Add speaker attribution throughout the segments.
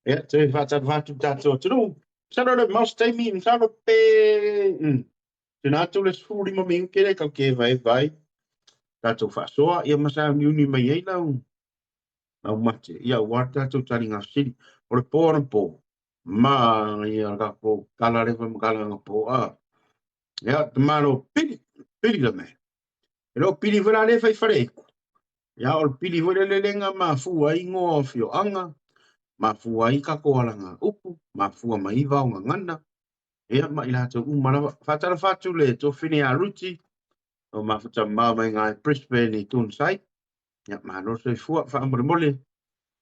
Speaker 1: Ya, te fata fatu tato tunu. Sano le mas taimi, sano pe. Tena tu le suri ma mingi kere kau ke vai. Tato faasoa, ia masa miuni mai ei lau. Lau mate, ia wata tato tari ngā siri. O le po ana po. Ma, ia ka po, kala rewa makala ngā po. Ia, te maro pili, pili la me. Elo pili wera le fai whareku. Ia, o le pili wera le lenga ma fua ingo fio anga. Mafua i ka koalanga upu, mafua mai va o ngana. Ea ma ila to umara fatara fatu le to fini a ruti. O mafuta ma mai ngai Brisbane i tun sai. Ya ma no se fua fa amore mole.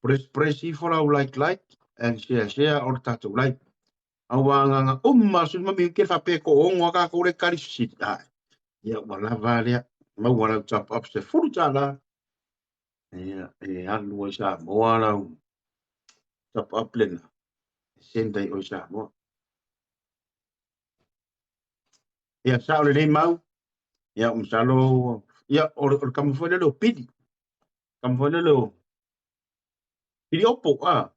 Speaker 1: Presi fora o like and share or tatu like. Au wanga umma su mami ke fa pe ko ongo ka ko le kari sit. Ya wala vale ma wala tap up se furu tala. Alu sa moala tap up lena. Sendai o sa mo. Ya sa ole nei mau. Ya salo ya or kamu foi lo pidi. Kamu foi lo pidi opo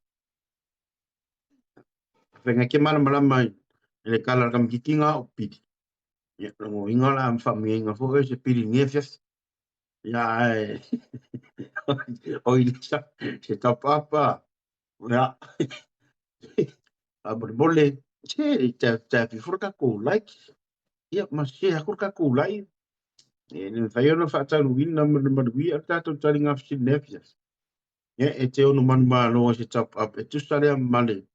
Speaker 1: Venga ke malam mai. Ele kala kam kikinga o pidi. Ya lo inga la famia inga foi se pidi nefes. Ya oi se top up. Ya abole che ta furka ko like. Ya mas se akurka ko like. Ni fai no fa ta win number wi ata to taling af sin nefes. Ya te ono manma no se top up. Tu sale male.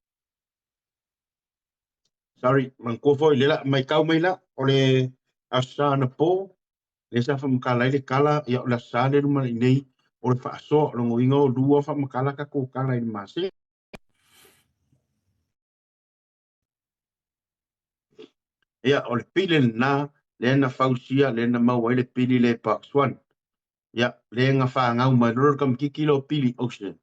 Speaker 1: Sorry, man ko foi lela mai kau mai la ole asa na po le sa fa makala le kala ya la sa le ma nei ole fa so lo ngoingo dua fa makala ka ko kala i mase ya ole pile na le na fausia le na mau le pili le pak swan ya le nga fa nga ma ro kam kilo pili ocean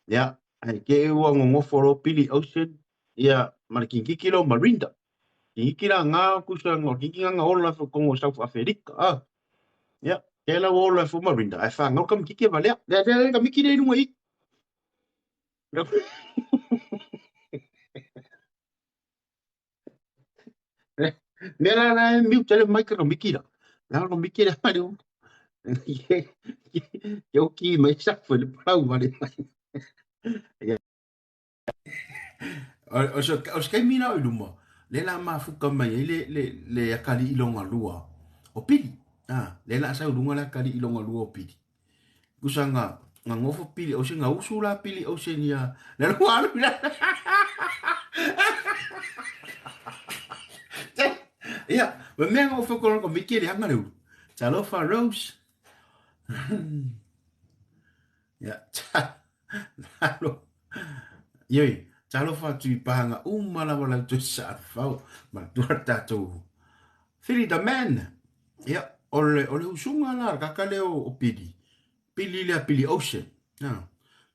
Speaker 1: ya ai ke wa ngo foro pili ocean ya markin kilo marinda kira nga kusa ngo kiki nga ola fo kongo South Africa ya kela ola fo marinda ai fa ngo kam kiki vale ya kam kiki de no i nela na mi tele micro mikira na no mikira pare eu que mais já foi pau vale os que mina o luma le la mafuka mai le akali ilonga lua o pili le la sa lunga la akali ilonga lua o pili kusanga nga ngofo pili o singa usula pili o senia le lo alu la ya me me ngofo ko mikiri hanga lu Talofa Rose ya Malo yoi Talofa tu panga umala wala tu sa fafao ma tu tato Fili the man ya ole usunga la kakale o pili pili le pili ocean ya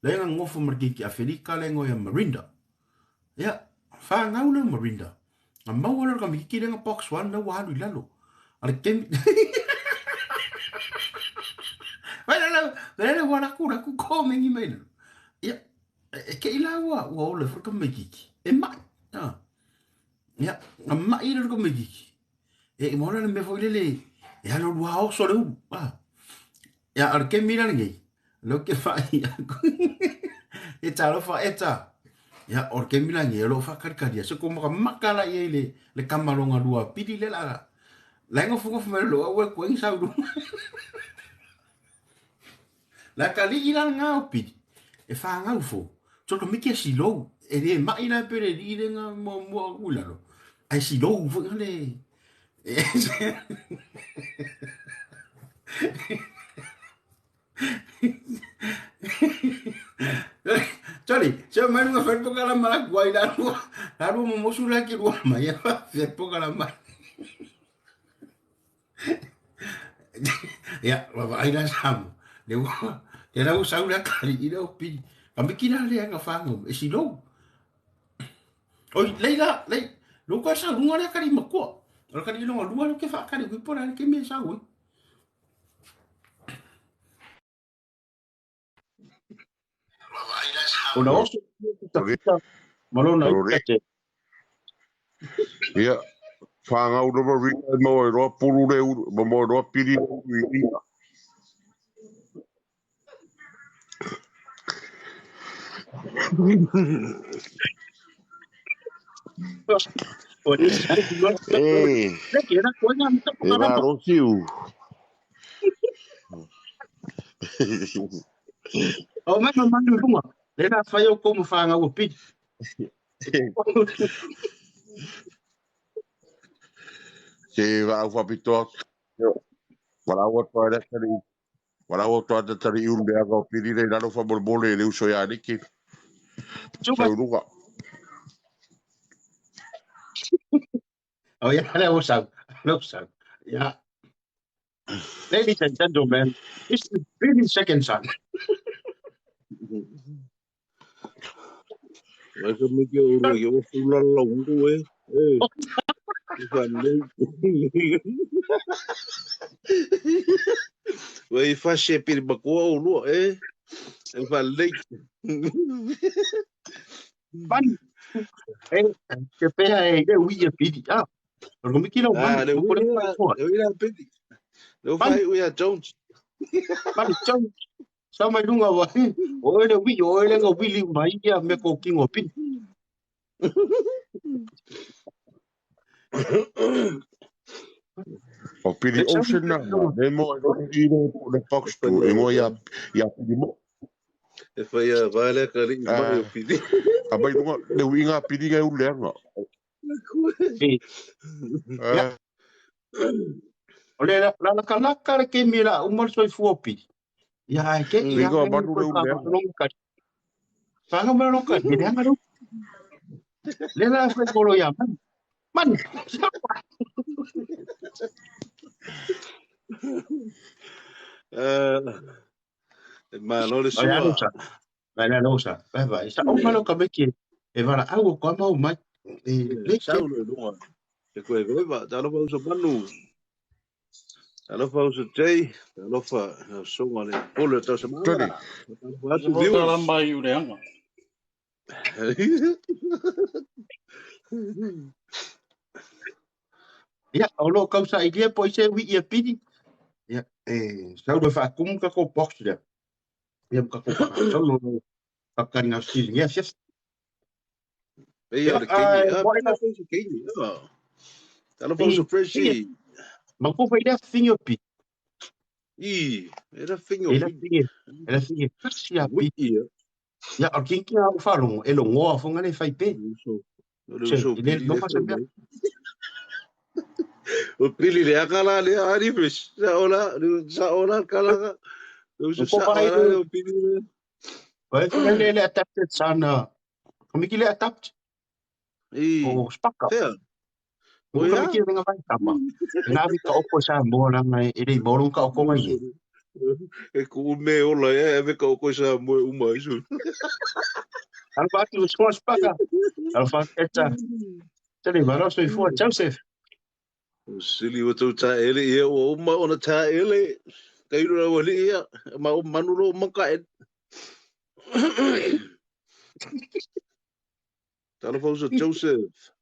Speaker 1: le nga ngofo marki ki Afrika le ngo ya marinda ya fa nga ule marinda a mawala ka miki le nga box one na wa lu lalo ale kem Wala wala ku ko mengi mai. Ya ke ila wa ole fur ka meki. E mai. Ya ma ira ko meki. E mo le me foi le. Ya lo wa o so le. Ya ar ke mira ngi. Lo ke fa ya. E talo fa eta. Ya or ke mira ngi lo fa kar kar ya so ko makala ye le kamalonga lua pidi le la. La ngo fu ko fa lo wa ko ngi sa du. La kali ila nga opi e fa nga ufo so ko miki si lo e de ma ila pere di de nga mo ulalo ai si lo ufo ngale Sorry, so manu nga fa pokalame la guai la mo mosula ki ro ma ya fa pokalame ya wa ai la sam le wa era usar una kali ila opi kami kina le nga fa ngo e si lo oi leila lo ko sa lunga le kali makua lo kali lo lunga lo ke fa kali ku pora ke me sa ui Ona oso tafika malona ikate.
Speaker 2: Ia, whangau na marina mo e roa puru re mo e roa piri i ia.
Speaker 1: Oi, sai di gol. Lagi era kuanya minta
Speaker 2: E va
Speaker 1: pokarapa.
Speaker 2: rosiu.
Speaker 1: O mai mandu runga. Lena fai o como fanga o pidi.
Speaker 2: Se va whapitoa. Warawa toa da tari. Warawa toa da tari un bea ka piri re nano whamolmole e leu soia niki.
Speaker 1: Chupa.
Speaker 2: Sauruga.
Speaker 1: Oh yeah, that was out. Yeah. Ladies and gentlemen, this is Pili's second son.
Speaker 3: Esa me que uro yo fula longo Wei fashe pir bakua uro falei.
Speaker 1: Fun. Hey, que pena é o ia pidi. Ah, não me quero mano.
Speaker 3: Le
Speaker 1: Não pode fazer fora.
Speaker 3: pedi. Le fai we Jones.
Speaker 1: Mano, tchau. Só mais uma vez. Olha o vídeo, olha o vídeo, mas ia me coquinho o pidi.
Speaker 2: O piri ocean na. Ne mo e roa i re po na box tu. E mo ia piri mo.
Speaker 3: E fai vale kari mai o pedi.
Speaker 2: A mai runga, leu inga piri ngai uleanga.
Speaker 1: Olha, lá na canaca que mira, uma só foi pidi. Ya, que ia
Speaker 2: Inga
Speaker 1: me
Speaker 2: manu
Speaker 1: foi
Speaker 2: leu
Speaker 1: para
Speaker 2: leanga.
Speaker 1: não cai. Fanga me não cai, dia ngaro. Lela foi polo ya, man. Man.
Speaker 3: Malo le
Speaker 1: Olha, não
Speaker 3: sua.
Speaker 1: sabe. Olha, não sabe. Vai. Está o malo como que e vai lá, algo como o mai. Leite.
Speaker 3: Saulo no. E koe va, Talofa usa Manu. Talofa usa Jay, Talofa songa le pole tau se
Speaker 2: Tony.
Speaker 3: mala. Atu viewers.
Speaker 1: Ya, o lo causa idea pois se wi ia pidi. Ya, sau do fa kum ka ko box dia. Ya ka ko pa. Sau no ka na skill ya, yes.
Speaker 3: Ia le kenyi. Pena foi se kenyi. Talofa usa Freshi.
Speaker 1: Ma ko fa dia finyo pi.
Speaker 3: Era fingo.
Speaker 1: Ela finyo. Sia pi.
Speaker 3: Wiki.
Speaker 1: Ya, o kin ki au fa lo, e lo ngoa fo ngane fai pe.
Speaker 3: So
Speaker 1: Ele no pasa nada.
Speaker 3: O Pili le akala le ari fish. Sa ola kala. Sa ola o Pili.
Speaker 1: Vai ele adapted sana. Como que ele adapt? O spaka.
Speaker 3: Fair.
Speaker 1: O como que ele vai tama. Na vi ka opo sa mo na mai ele morun ka ko mai.
Speaker 3: E ku me ola e ve ka ko sa mo uma isu.
Speaker 1: Al bati o spaka. Al fa eta. Tele varo so ifo Joseph.
Speaker 3: Sili o tau ta ele e o uma ona ta ele. Kairo na wali ia. Ma o manulo maka e. Talofa usa Joseph.